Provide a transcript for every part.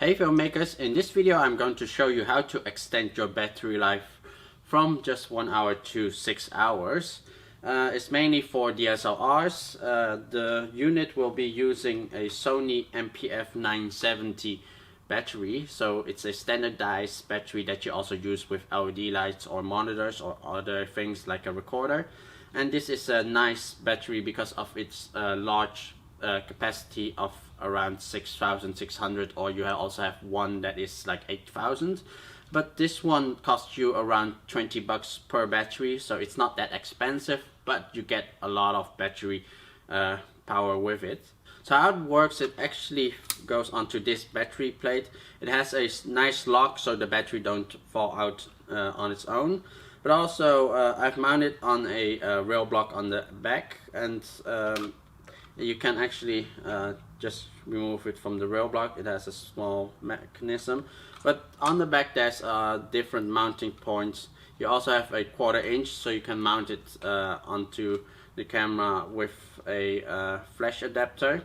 Hey filmmakers, in this video I'm going to show you how to extend your battery life from just 1 hour to 6 hours. It's mainly for DSLRs. The unit will be using a Sony NP-F970 battery, so it's a standardized battery that you also use with LED lights or monitors or other things like a recorder. And this is a nice battery because of its large capacity of around 6,600, or you also have one that is like 8,000, but this one costs you around 20 bucks per battery, so it's not that expensive, but you get a lot of battery power with it. So how it works, it actually goes onto this battery plate. It has a nice lock so the battery don't fall out on its own, but also I've mounted on a rail block on the back, and you can actually just remove it from the rail block. It has a small mechanism, but on the back there's different mounting points. You also have a 1/4 inch, so you can mount it onto the camera with a flash adapter.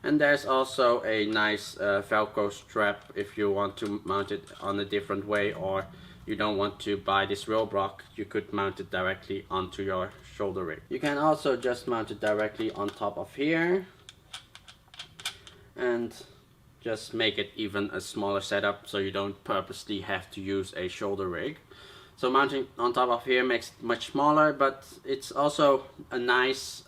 And there's also a nice Velcro strap if you want to mount it on a different way, or you don't want to buy this rail block, you could mount it directly onto your shoulder rig. You can also just mount it directly on top of here and just make it even a smaller setup, so you don't purposely have to use a shoulder rig. So mounting on top of here makes it much smaller, but it's also a nice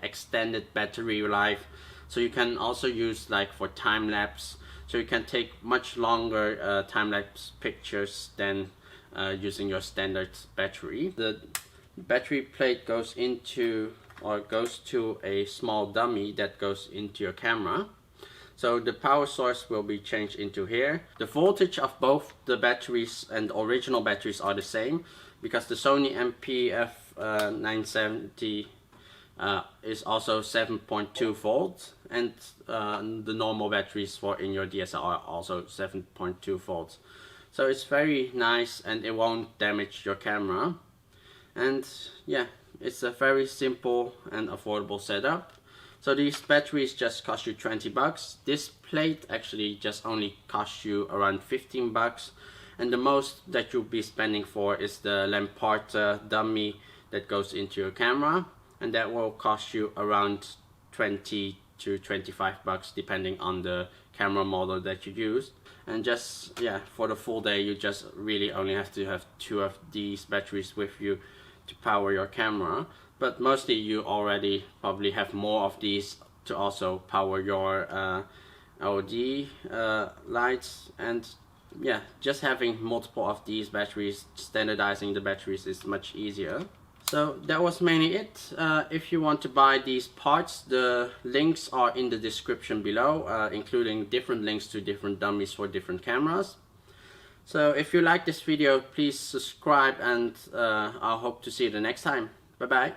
extended battery life. So you can also use like for time lapse, so you can take much longer time-lapse pictures than using your standard battery. The battery plate goes to a small dummy that goes into your camera. So the power source will be changed into here. The voltage of both the batteries and the original batteries are the same, because the Sony NP-F970 is also 7.2 volts, and the normal batteries for in your DSLR are also 7.2 volts. So it's very nice and it won't damage your camera. And yeah, it's a very simple and affordable setup. So these batteries just cost you 20 bucks. This plate actually just only costs you around 15 bucks. And the most that you'll be spending for is the Lamparta dummy that goes into your camera, and that will cost you around 20 to 25 bucks depending on the camera model that you use. And just for the full day you just really only have to have 2 of these batteries with you to power your camera, but mostly you already probably have more of these to also power your LED lights. And yeah, just having multiple of these batteries, standardizing the batteries is much easier. So that was mainly it. If you want to buy these parts, the links are in the description below, including different links to different dummies for different cameras. So if you like this video, please subscribe, and I'll hope to see you the next time. Bye bye.